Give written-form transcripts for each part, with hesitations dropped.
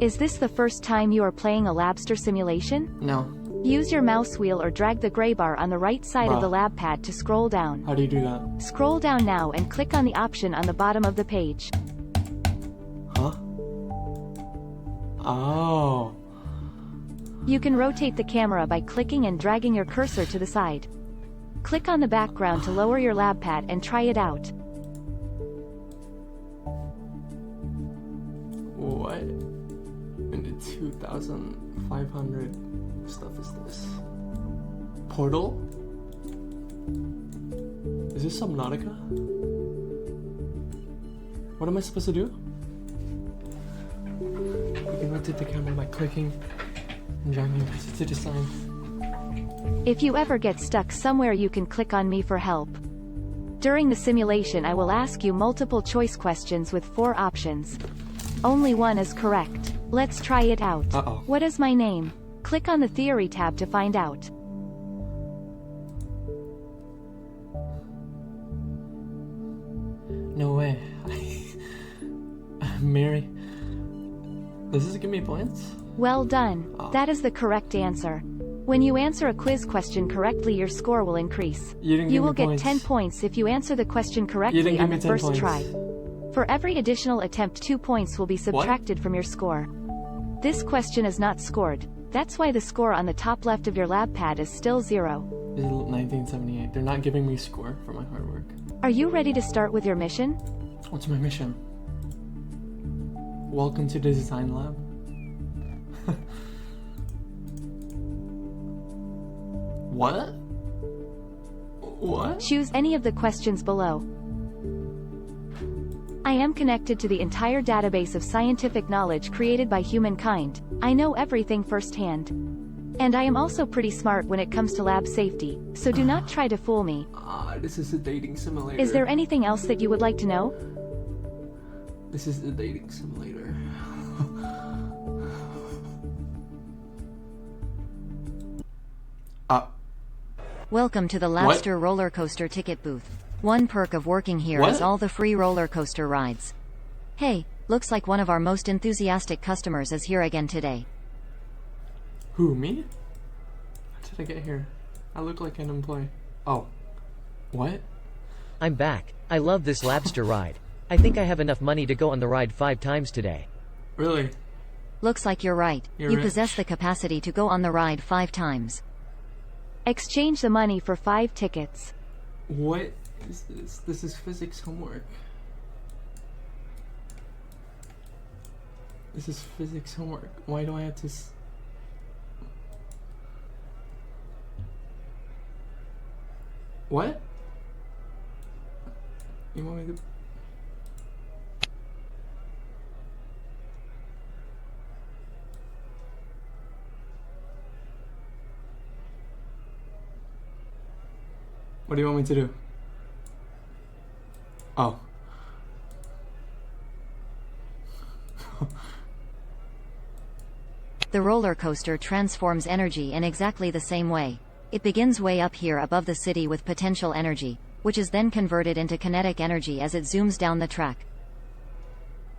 Is this the first time you are playing a Labster simulation? No. Use your mouse wheel or drag the gray bar on the right side of the lab pad to scroll down. How do you do that? Scroll down now and click on the option on the bottom of the page. Huh? Oh. You can rotate the camera by clicking and dragging your cursor to the side. Click on the background to lower your lab pad and try it out. What in the 2,500 stuff is this? Portal? Is this Subnautica? What am I supposed to do? You can rotate the camera by clicking and dragging to the side. If you ever get stuck somewhere, you can click on me for help. During the simulation, I will ask you multiple choice questions with 4 options. Only one is correct. Let's try it out. Uh-oh. What is my name? Click on the Theory tab to find out. No way. Mary. Does this give me points? Well done. Oh. That is the correct answer. When you answer a quiz question correctly, your score will increase. You will get 10 points if you answer the question correctly on the first try. For every additional attempt, 2 points will be subtracted from your score. This question is not scored. That's why the score on the top left of your lab pad is still 0. This is 1978. They're not giving me a score for my hard work. Are you ready to start with your mission? What's my mission? Welcome to the design lab. What? What? Choose any of the questions below. I am connected to the entire database of scientific knowledge created by humankind. I know everything firsthand. And I am also pretty smart when it comes to lab safety, so do not try to fool me. This is a dating simulator. Is there anything else that you would like to know? This is the dating simulator. Welcome to the Labster roller coaster ticket booth. One perk of working here is all the free roller coaster rides. Hey, looks like one of our most enthusiastic customers is here again today. Who, me? How did I get here? I look like an employee. Oh. What? I'm back. I love this Labster ride. I think I have enough money to go on the ride 5 times today. Really? Looks like you're right. You're you rich. possess the capacity to go on the ride 5 times. Exchange the money for 5 tickets. What is this? This is physics homework. This is physics homework. Why do I have to What? You want me to... What do you want me to do? Oh. The roller coaster transforms energy in exactly the same way. It begins way up here above the city with potential energy, which is then converted into kinetic energy as it zooms down the track.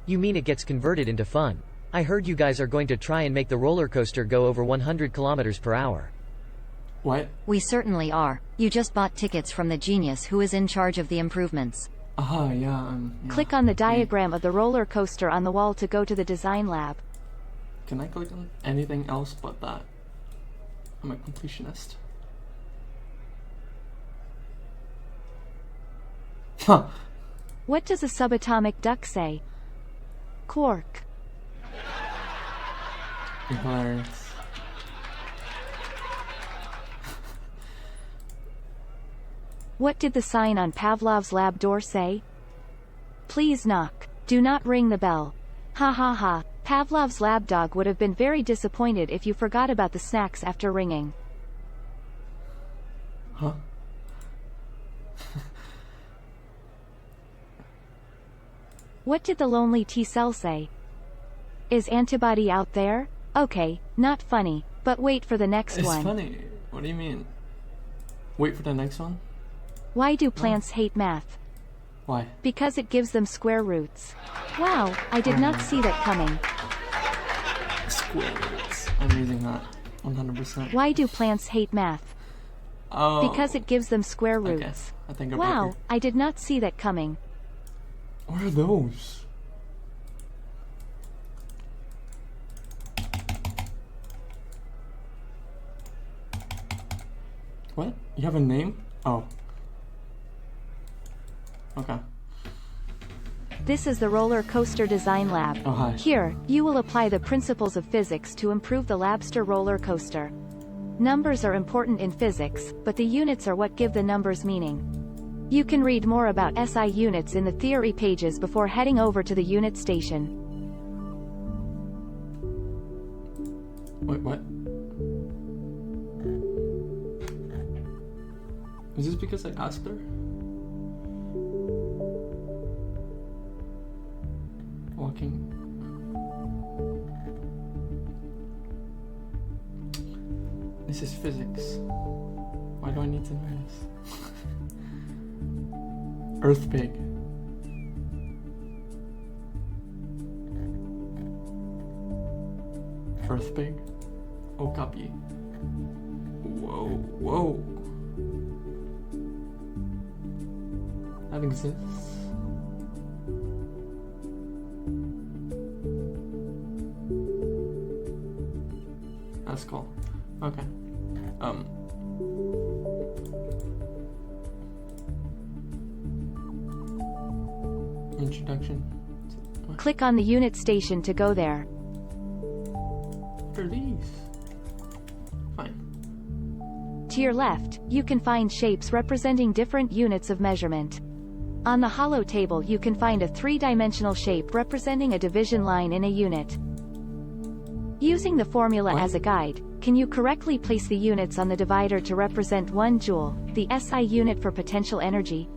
You mean it gets converted into fun? I heard you guys are going to try and make the roller coaster go over 100 kilometers per hour. What? We certainly are. You just bought tickets from the genius who is in charge of the improvements. Yeah. Yeah. Click on the diagram of the roller coaster on the wall to go to the design lab. Can I click on anything else but that? I'm a completionist. Huh. What does a subatomic duck say? Quark. You're hilarious. What did the sign on Pavlov's lab door say? Please knock. Do not ring the bell. Ha ha ha. Pavlov's lab dog would have been very disappointed if you forgot about the snacks after ringing. Huh? What did the lonely T-cell say? Is antibody out there? Okay, not funny, but wait for the next one. It's funny. What do you mean? Wait for the next one? Why do plants hate math? Why? Because it gives them square roots. Wow, I did not see that coming. square roots. I'm using that 100%. Why do plants hate math? Oh. Because it gives them square roots. Okay. I think Wow, I did not see that coming. What are those? What? You have a name? Oh. Okay. This is the Roller Coaster Design Lab. Oh, hi. Here, you will apply the principles of physics to improve the Labster roller coaster. Numbers are important in physics, but the units are what give the numbers meaning. You can read more about SI units in the theory pages before heading over to the unit station. Wait, what? Is this because I asked her? Walking. This is physics. Why do I need to know this? Earth pig. Earth pig. Okapi. Whoa, whoa. That exists. That's cool. Okay. Introduction. Click on the unit station to go there. What are these? Fine. To your left, you can find shapes representing different units of measurement. On the hollow table you can find a three-dimensional shape representing a division line in a unit. Using the formula as a guide, can you correctly place the units on the divider to represent 1 joule, the SI unit for potential energy?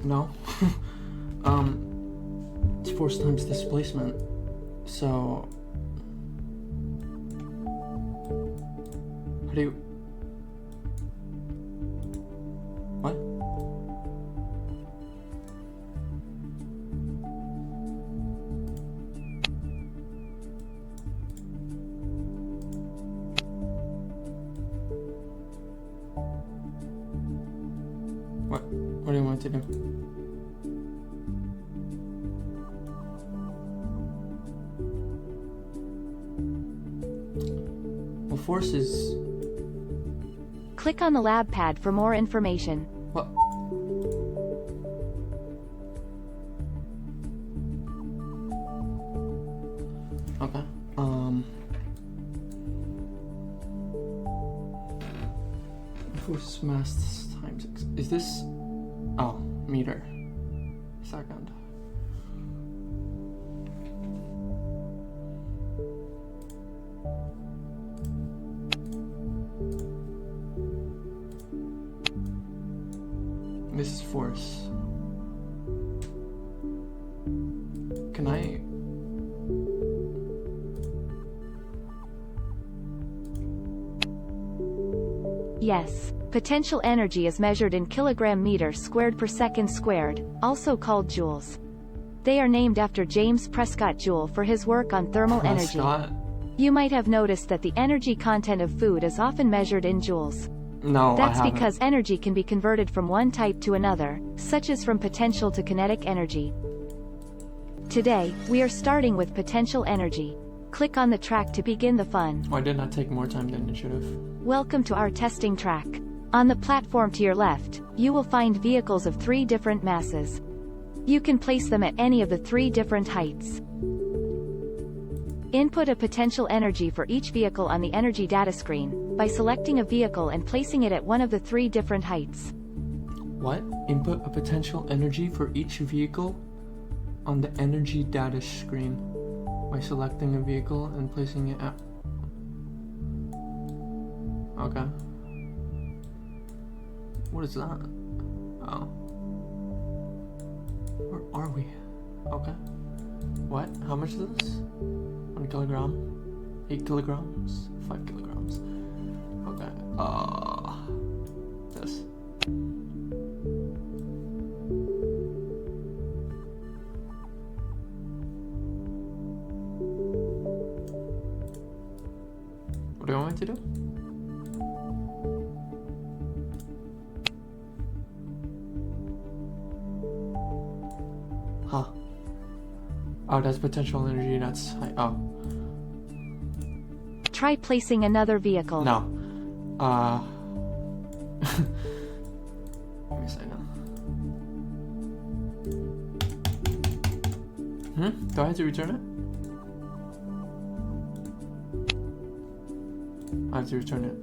No. It's force times displacement. So how do you... What? What do you want to do? Well, force is... Click on the lab pad for more information. What? Okay. Force mass times X. Is this... Oh, meter. Second. This is force. Can I... Yes. Potential energy is measured in kilogram meter squared per second squared, also called joules. They are named after James Prescott Joule for his work on thermal energy. You might have noticed that the energy content of food is often measured in joules. No, That's because energy can be converted from one type to another, such as from potential to kinetic energy. Today, we are starting with potential energy. Click on the track to begin the fun. Why didn't I take more time than it should have? Welcome to our testing track. On the platform to your left, you will find vehicles of 3 different masses. You can place them at any of the 3 different heights. Input a potential energy for each vehicle on the energy data screen, by selecting a vehicle and placing it at one of the 3 different heights. What? Input a potential energy for each vehicle on the energy data screen by selecting a vehicle and placing it at... Okay. What is that? Oh. Where are we? Okay. What? How much is this? 1 kilogram? 8 kilograms? 5 kilograms? Okay. This. What do you want me to do? Huh. Oh, that's potential energy, that's high. Oh. Try placing another vehicle. No. Give me a second. Do I have to return it? I have to return it.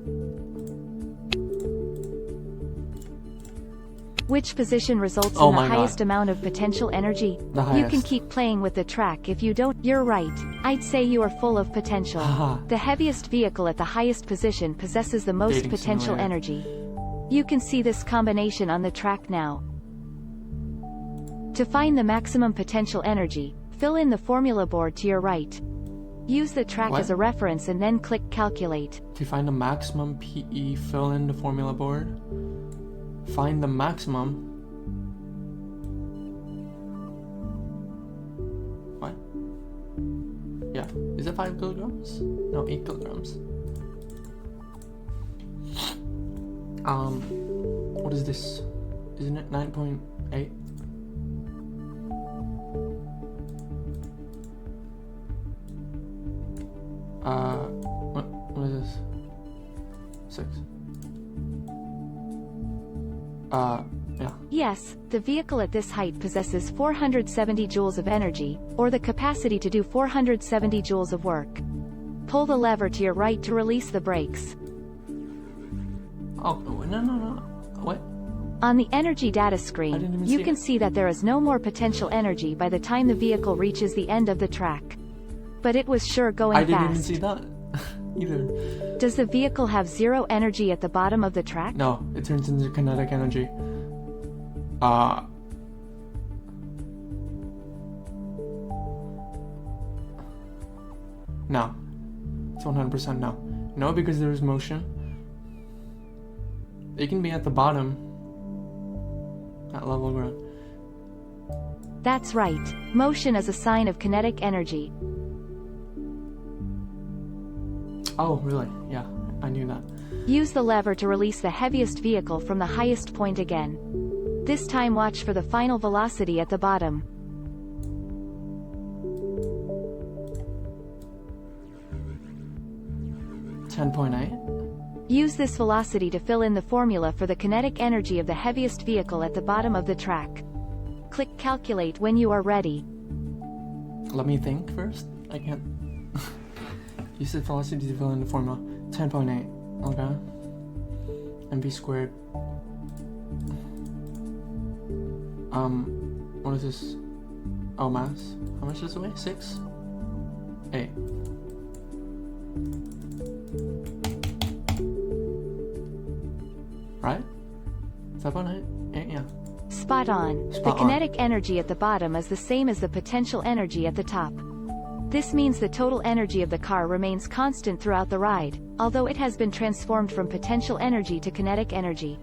Which position results Oh in the my God. highest amount of potential energy? The You can highest. keep playing with the track if you don't. You're right. I'd say you are full of potential. Haha. The heaviest vehicle at the highest position possesses the most Dating potential simulator. energy. You can see this combination on the track now. To find the maximum potential energy, fill in the formula board to your right. Use the track What? as a reference and then click Calculate. To find the maximum PE, fill in the formula board. Find the maximum. What? Yeah. Is it 5 kilograms? No, 8 kilograms. What is this? Isn't it 9.8? What is this? 6. Yeah. Yes, the vehicle at this height possesses 470 joules of energy, or the capacity to do 470 joules of work. Pull the lever to your right to release the brakes. Oh, no. What? On the energy data I screen, didn't even you see can it. see that there is no more potential energy by the time the vehicle reaches the end of the track. But it was sure going I didn't fast. even see that either. Does the vehicle have zero energy at the bottom of the track? No, it turns into kinetic energy. No. It's 100% no. No, because there is motion. It can be at the bottom. At level ground. That's right. Motion is a sign of kinetic energy. Oh, really? Yeah, I knew that. Use the lever to release the heaviest vehicle from the highest point again. This time watch for the final velocity at the bottom. Use this velocity to fill in the formula for the kinetic energy of the heaviest vehicle at the bottom of the track. Click Calculate when you are ready. Let me think first. I can't. Use the velocity to fill in the formula. 10.8. Okay. mv squared. What is this? Oh, mass. How much does it weigh? 6? 8. Right? 7.8? 8, yeah. Spot on. Spot The on. kinetic energy at the bottom is the same as the potential energy at the top. This means the total energy of the car remains constant throughout the ride, although it has been transformed from potential energy to kinetic energy.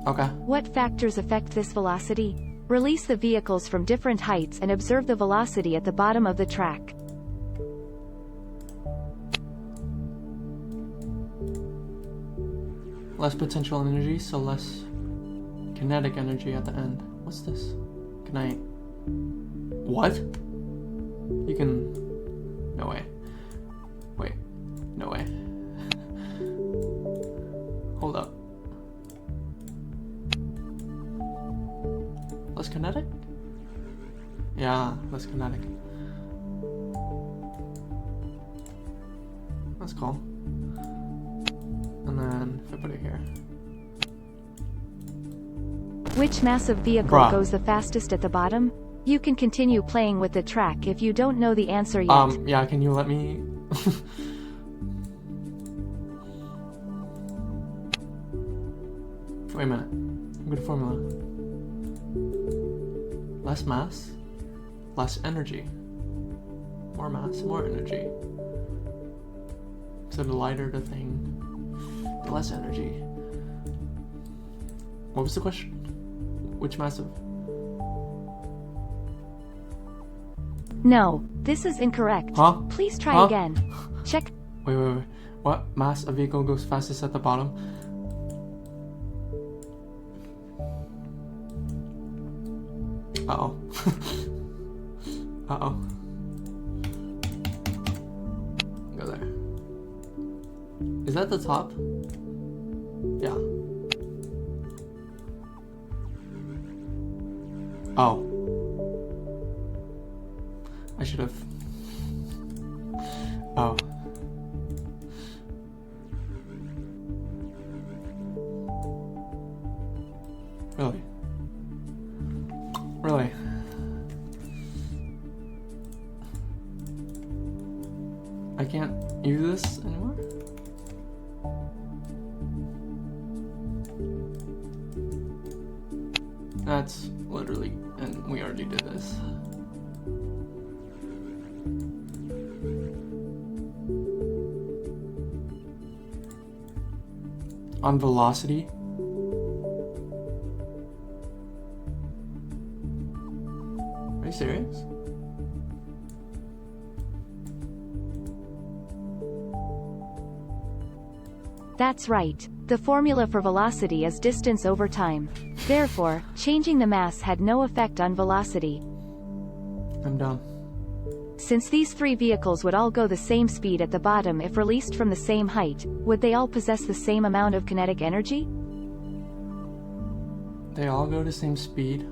Okay. What factors affect this velocity? Release the vehicles from different heights and observe the velocity at the bottom of the track. Less potential energy, so less kinetic energy at the end. What's this? Can I... What? You can... No way. Wait. No way. Hold up. Less kinetic? Yeah, less kinetic. That's cool. And then, if I put it here. Which massive vehicle Bruh. goes the fastest at the bottom? You can continue playing with the track if you don't know the answer yet. Yeah, can you let me... Wait a minute. Good formula. Less mass, less energy. More mass, more energy. So the lighter the thing, the less energy. What was the question? Which massive? No, this is incorrect. Huh? Please try Huh? again. Check. Wait. What mass a vehicle goes fastest at the bottom? Uh-oh. Uh-oh. Go there. Is that the top? Yeah. Oh. I should have. Oh. Really? Really? I can't use this anymore? That's literally, and we already did this. On velocity? Are you serious? That's right. The formula for velocity is distance over time. Therefore, changing the mass had no effect on velocity. I'm done. Since these three vehicles would all go the same speed at the bottom if released from the same height, would they all possess the same amount of kinetic energy? They all go the same speed.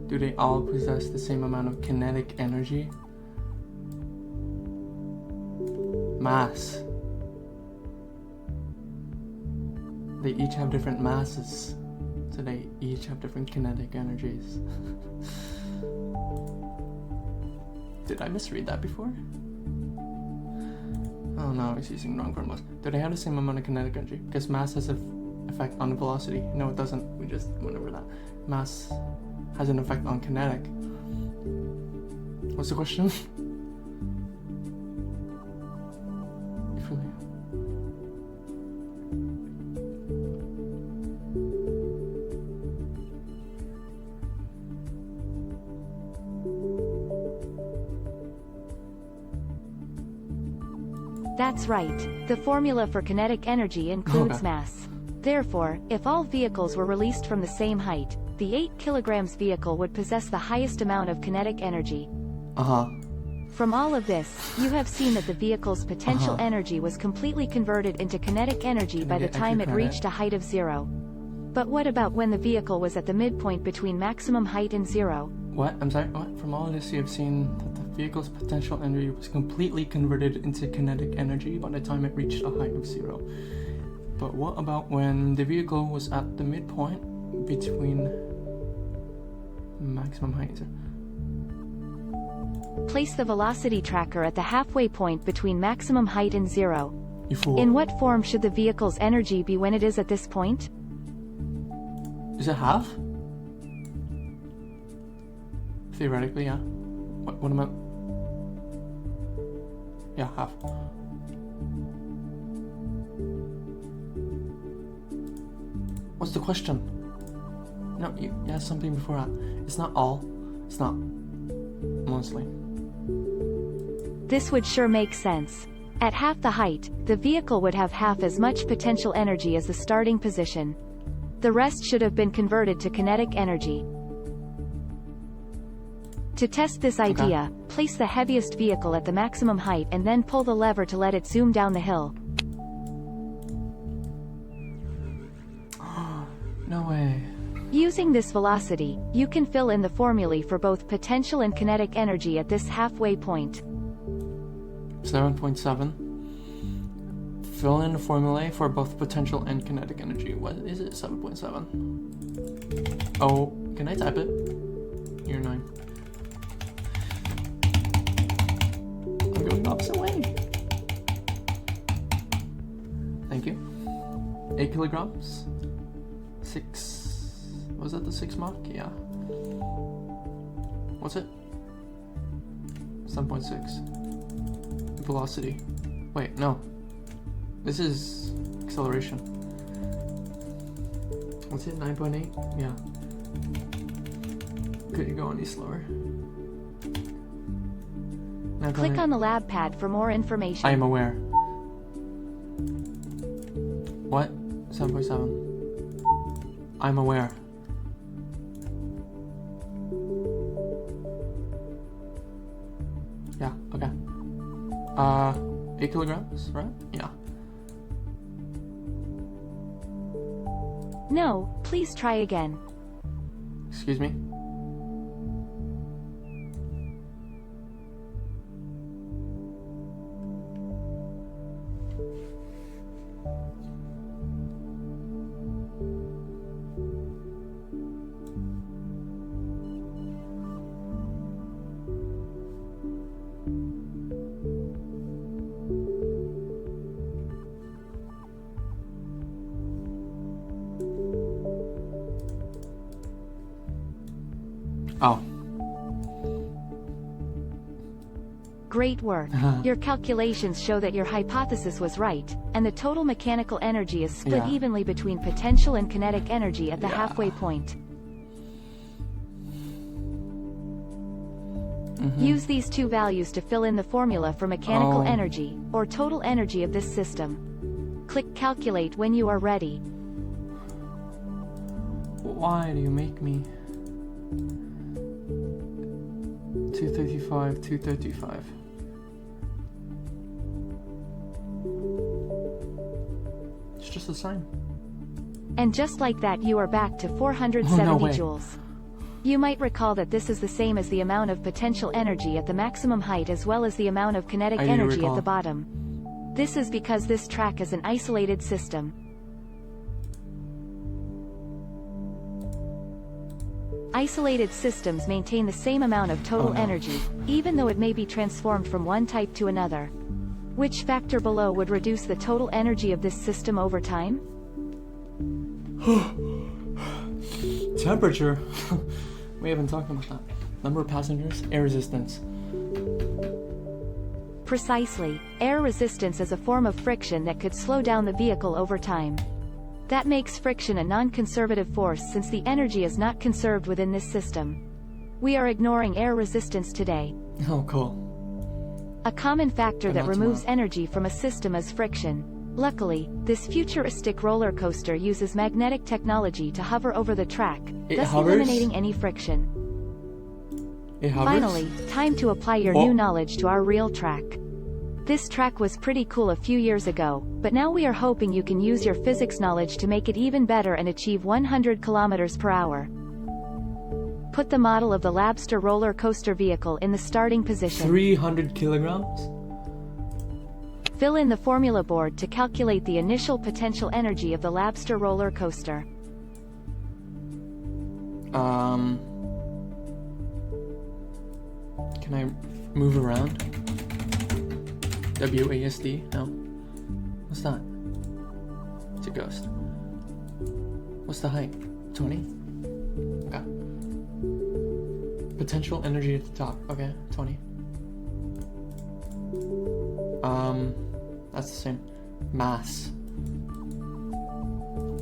Do they all possess the same amount of kinetic energy? Mass. They each have different masses, so they each have different kinetic energies. Did I misread that before? Oh no, I was using wrong formulas. Do they have the same amount of kinetic energy? Because mass has an effect on velocity. No, it doesn't. We just went over that. Mass has an effect on kinetic. What's the question? That's right. The formula for kinetic energy includes mass. Therefore, if all vehicles were released from the same height, the 8 kilograms vehicle would possess the highest amount of kinetic energy. From all of this, you have seen that the vehicle's potential energy was completely converted into kinetic energy by the time it reached a height of 0. But what about when the vehicle was at the midpoint between maximum height and 0? What? I'm sorry, what? From all of this, you have seen that the vehicle's potential energy was completely converted into kinetic energy by the time it reached a height of 0. But what about when the vehicle was at the midpoint between maximum height and 0? Place the velocity tracker at the halfway point between maximum height and 0. You fool. In what form should the vehicle's energy be when it is at this point? Is it half? Theoretically, yeah. What am I? Yeah, half. What's the question? No, you asked something before that. It's not all. It's not. Mostly. This would sure make sense. At half the height, the vehicle would have half as much potential energy as the starting position. The rest should have been converted to kinetic energy. To test this idea, place the heaviest vehicle at the maximum height and then pull the lever to let it zoom down the hill. No way. Using this velocity, you can fill in the formulae for both potential and kinetic energy at this halfway point. 7.7. Fill in the formulae for both potential and kinetic energy. What is it? 7.7. Oh, can I type it? You're 9. I'm going the opposite way. Thank you. 8 kilograms. 6. Was that the 6 Mach? Yeah. What's it? 7.6. Velocity. Wait, no. This is acceleration. What's it? 9.8? Yeah. Could you go any slower? Click on the lab pad for more information. I am aware. What? 7.7. I'm aware. Yeah, okay. 8 kilograms, right? Yeah. No, please try again. Excuse me? Oh. Great work. Your calculations show that your hypothesis was right, and the total mechanical energy is split evenly between potential and kinetic energy at the halfway point. Use these two values to fill in the formula for mechanical energy, or total energy of this system. Click Calculate when you are ready. Why do you make me? 235, 235. It's just the same. And just like that you are back to 470 no way. joules. You might recall that this is the same as the amount of potential energy at the maximum height as well as the amount of kinetic energy at the bottom. This is because this track is an isolated system. Isolated systems maintain the same amount of total energy, even though it may be transformed from one type to another. Which factor below would reduce the total energy of this system over time? Temperature. We haven't talked about that. Number of passengers, air resistance. Precisely. Air resistance is a form of friction that could slow down the vehicle over time. That makes friction a non-conservative force since the energy is not conserved within this system. We are ignoring air resistance today. Oh, cool. A common factor that removes energy from a system is friction. Luckily, this futuristic roller coaster uses magnetic technology to hover over the track, thus eliminating any friction. It hovers? Finally, time to apply your new knowledge to our real track. This track was pretty cool a few years ago, but now we are hoping you can use your physics knowledge to make it even better and achieve 100 kilometers per hour. Put the model of the Labster roller coaster vehicle in the starting position. 300 kilograms? Fill in the formula board to calculate the initial potential energy of the Labster roller coaster. Can I move around? WASD? No. What's that? It's a ghost. What's the height? 20? Okay. Potential energy at the top. Okay, 20. That's the same. Mass.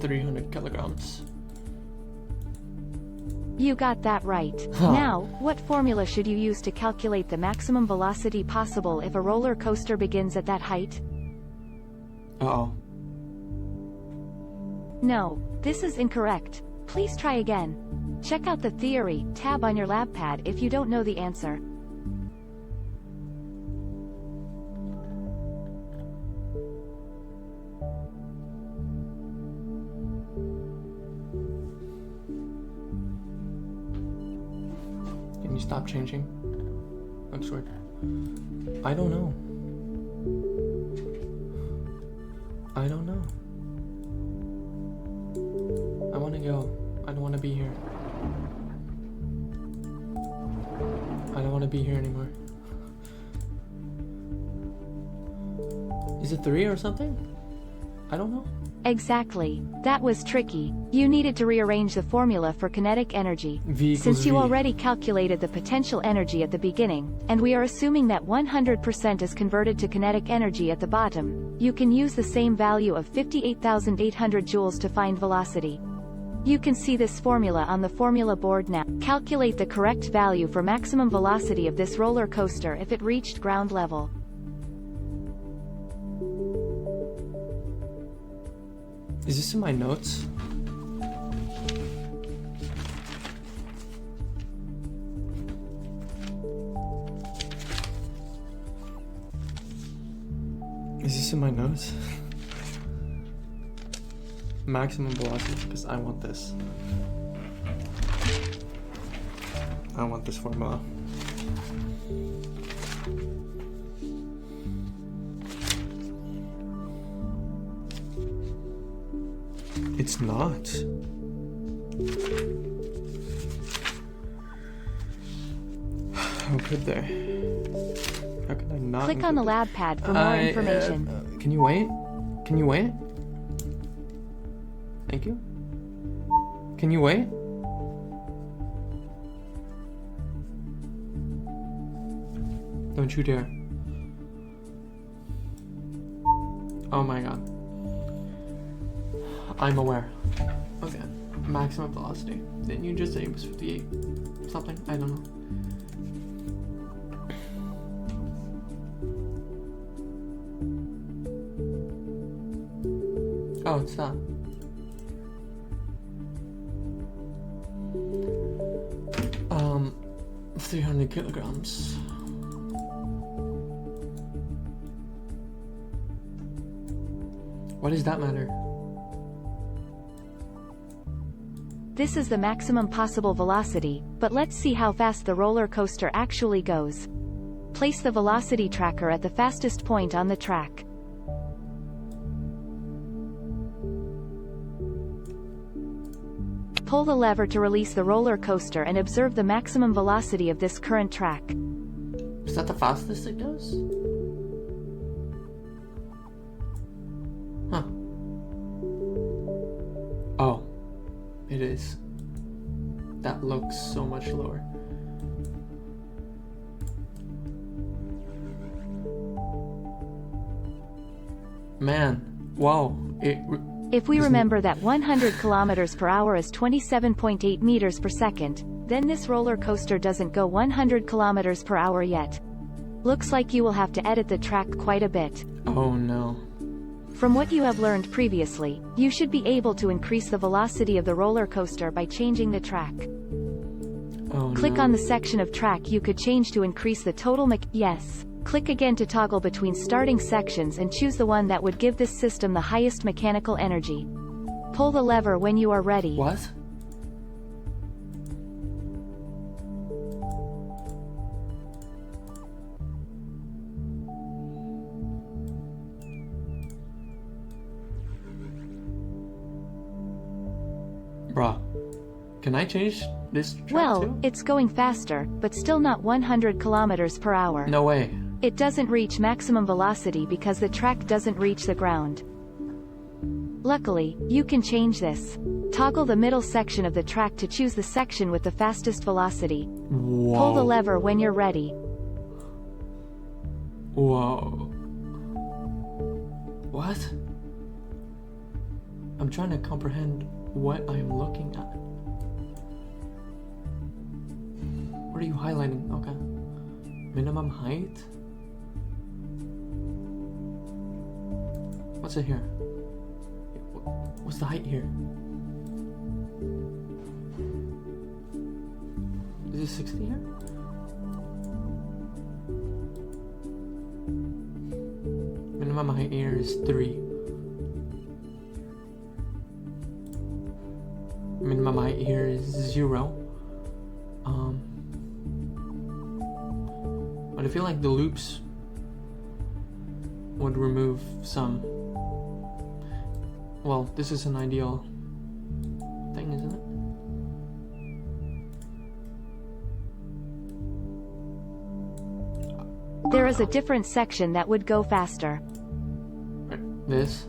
300 kilograms. You got that right. Now, what formula should you use to calculate the maximum velocity possible if a roller coaster begins at that height? Uh-oh. No, this is incorrect. Please try again. Check out the Theory tab on your lab pad if you don't know the answer. Can you stop changing? Looks weird. I don't know. I don't know. I want to go. I don't want to be here. I don't want to be here anymore. Is it 3 or something? I don't know. Exactly. That was tricky. You needed to rearrange the formula for kinetic energy, since you already calculated the potential energy at the beginning, and we are assuming that 100% is converted to kinetic energy at the bottom. You can use the same value of 58,800 joules to find velocity. You can see this formula on the formula board now. Calculate the correct value for maximum velocity of this roller coaster if it reached ground level. Is this in my notes? Is this in my notes? Maximum velocity, because I want this. I want this formula. It's not. How could there? How could I not? Click on the lab pad for more information. Can you wait? Can you wait? Thank you. Can you wait? Don't you dare. Oh my god. I'm aware. Okay. Maximum velocity. Didn't you just say it was 58 something? I don't know. Oh, it's that. 300 kilograms. Why does that matter? This is the maximum possible velocity, but let's see how fast the roller coaster actually goes. Place the velocity tracker at the fastest point on the track. Pull the lever to release the roller coaster and observe the maximum velocity of this current track. Is that the fastest it goes? Huh. Oh, it is. That looks so much lower. Man, wow. If we remember that 100 kilometers per hour is 27.8 meters per second, then this roller coaster doesn't go 100 kilometers per hour yet. Looks like you will have to edit the track quite a bit. Oh no. From what you have learned previously, you should be able to increase the velocity of the roller coaster by changing the track. Oh Click no. on the section of track you could change to increase the total Yes. Click again to toggle between starting sections and choose the one that would give this system the highest mechanical energy. Pull the lever when you are ready. What? Bruh. Can I change this track Well, too? it's going faster, but still not 100 kilometers per hour. No way. It doesn't reach maximum velocity because the track doesn't reach the ground. Luckily, you can change this. Toggle the middle section of the track to choose the section with the fastest velocity. Whoa. Pull the lever when you're ready. Whoa. What? I'm trying to comprehend what I'm looking at. What are you highlighting? Okay. Minimum height? What's it here? What's the height here? Is it 60 here? Minimum height here is 3. Minimum height here is 0. But I feel like the loops would remove some. Well, this is an ideal thing, isn't it? There is a different section that would go faster. This.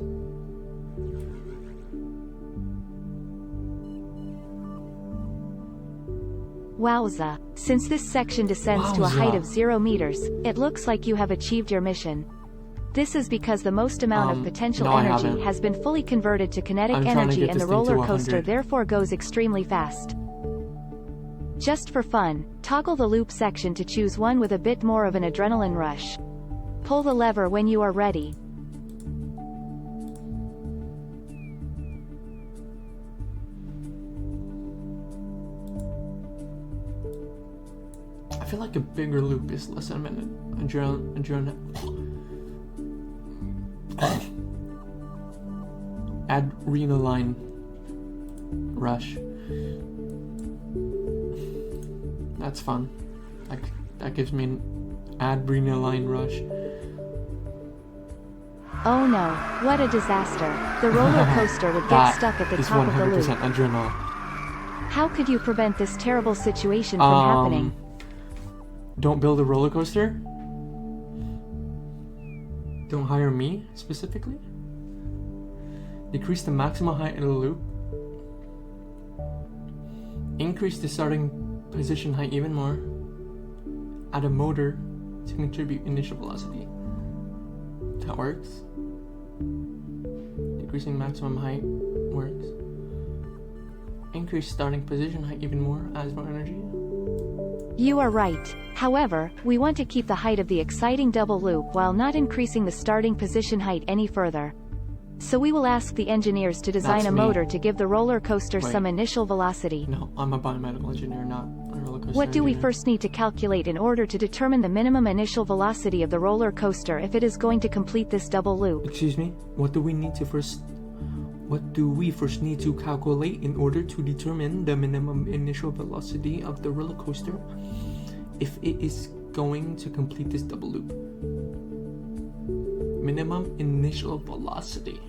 Wowza. Since this section descends to a height of 0 meters, it looks like you have achieved your mission. This is because the most amount of potential no, energy has been fully converted to kinetic I'm trying to energy get and the this thing to roller coaster 100. therefore goes extremely fast. Just for fun, toggle the loop section to choose one with a bit more of an adrenaline rush. Pull the lever when you are ready. I feel like a bigger loop is less than a minute. Adrenaline rush. That's fun. That gives me an adrenaline rush. Oh no, what a disaster. The roller coaster would get stuck at the top of the loop. 100% adrenaline. How could you prevent this terrible situation from happening? Don't build a roller coaster? Don't hire me, specifically? Decrease the maximum height of the loop. Increase the starting position height even more. Add a motor to contribute initial velocity. That works. Decreasing maximum height works. Increase starting position height even more, adds more energy. You are right. However, we want to keep the height of the exciting double loop while not increasing the starting position height any further. So we will ask the engineers to design a motor to give the roller coaster some initial velocity. No, I'm a biomedical engineer, not a roller coaster What do we engineer. first need to calculate in order to determine the minimum initial velocity of the roller coaster if it is going to complete this double loop? Excuse me? What do we first need to calculate in order to determine the minimum initial velocity of the roller coaster if it is going to complete this double loop? Minimum initial velocity.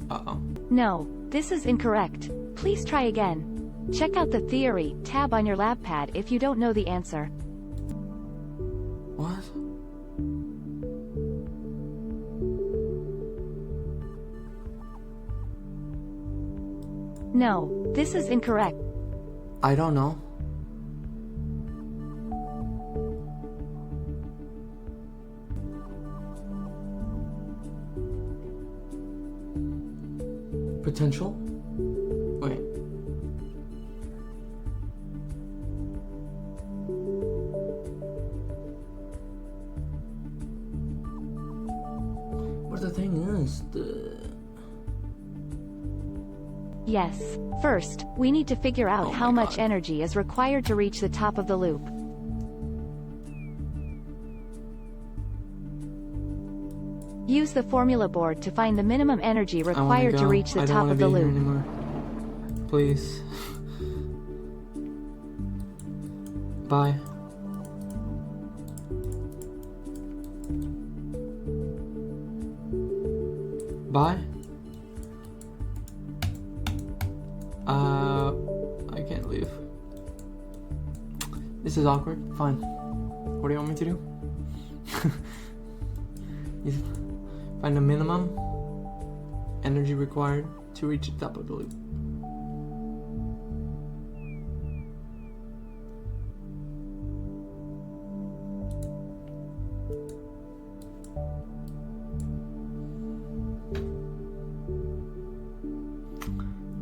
Uh-oh. No, this is incorrect. Please try again. Check out the theory tab on your lab pad if you don't know the answer. What? No, this is incorrect. I don't know. Potential? Wait. But the thing is, Yes. First, we need to figure out how much energy is required to reach the top of the loop. Use the formula board to find the minimum energy required to reach the top of the loop. Anymore. Please. Bye. Bye. I can't leave. This is awkward. Fine. What do you want me to do? Find the minimum energy required to reach the top of the loop.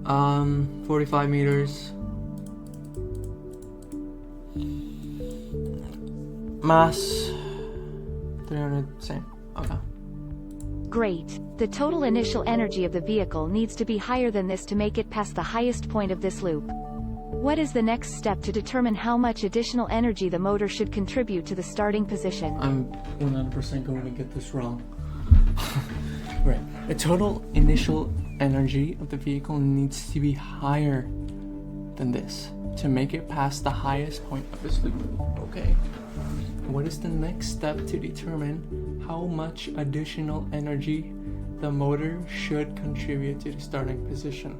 Um, 45 meters. Mass 300, same. Okay. Great. The total initial energy of the vehicle needs to be higher than this to make it past the highest point of this loop. What is the next step to determine how much additional energy the motor should contribute to the starting position? I'm 100% going to get this wrong. Right. The total initial energy of the vehicle needs to be higher than this to make it past the highest point of this loop. Okay. What is the next step to determine how much additional energy the motor should contribute to the starting position?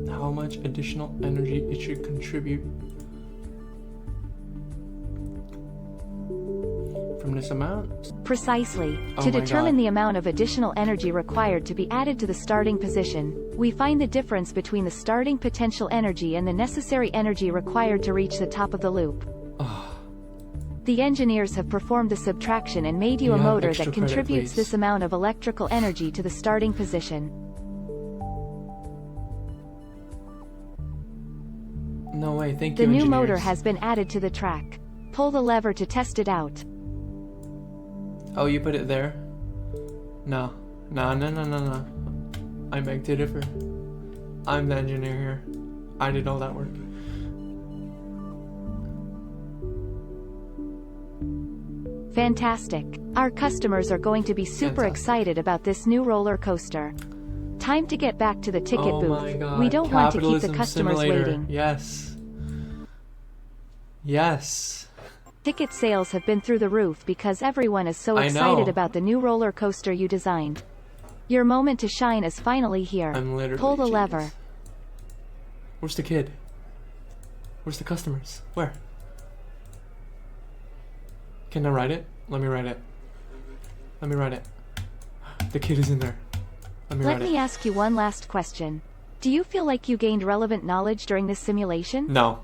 How much additional energy it should contribute. From this amount? Precisely. Oh To my determine God. the amount of additional energy required to be added to the starting position, we find the difference between the starting potential energy and the necessary energy required to reach the top of the loop. The engineers have performed the subtraction and made you a Yeah, motor extra that credit, contributes please. this amount of electrical energy to the starting position. No way, thank The you, new motor engineers. has been added to the track. Pull the lever to test it out. Oh, you put it there? No. No. I beg to differ. I'm the engineer here. I did all that work. Fantastic. Our customers are going to be super Fantastic. excited about this new roller coaster. Time to get back to the ticket Oh booth. my God. We don't want to keep the Capitalism customers simulator. waiting. Yes. Yes. Ticket sales have been through the roof because everyone is so I excited know. about the new roller coaster you designed. Your moment to shine is finally here. I'm literally Pull the genius. lever. Where's the kid? Where's the customers? Where? Can I ride it? Let me ride it. Let me ride it. The kid is in there. Let me Let ride me it. ask you one last question. Do you feel like you gained relevant knowledge during this simulation? No.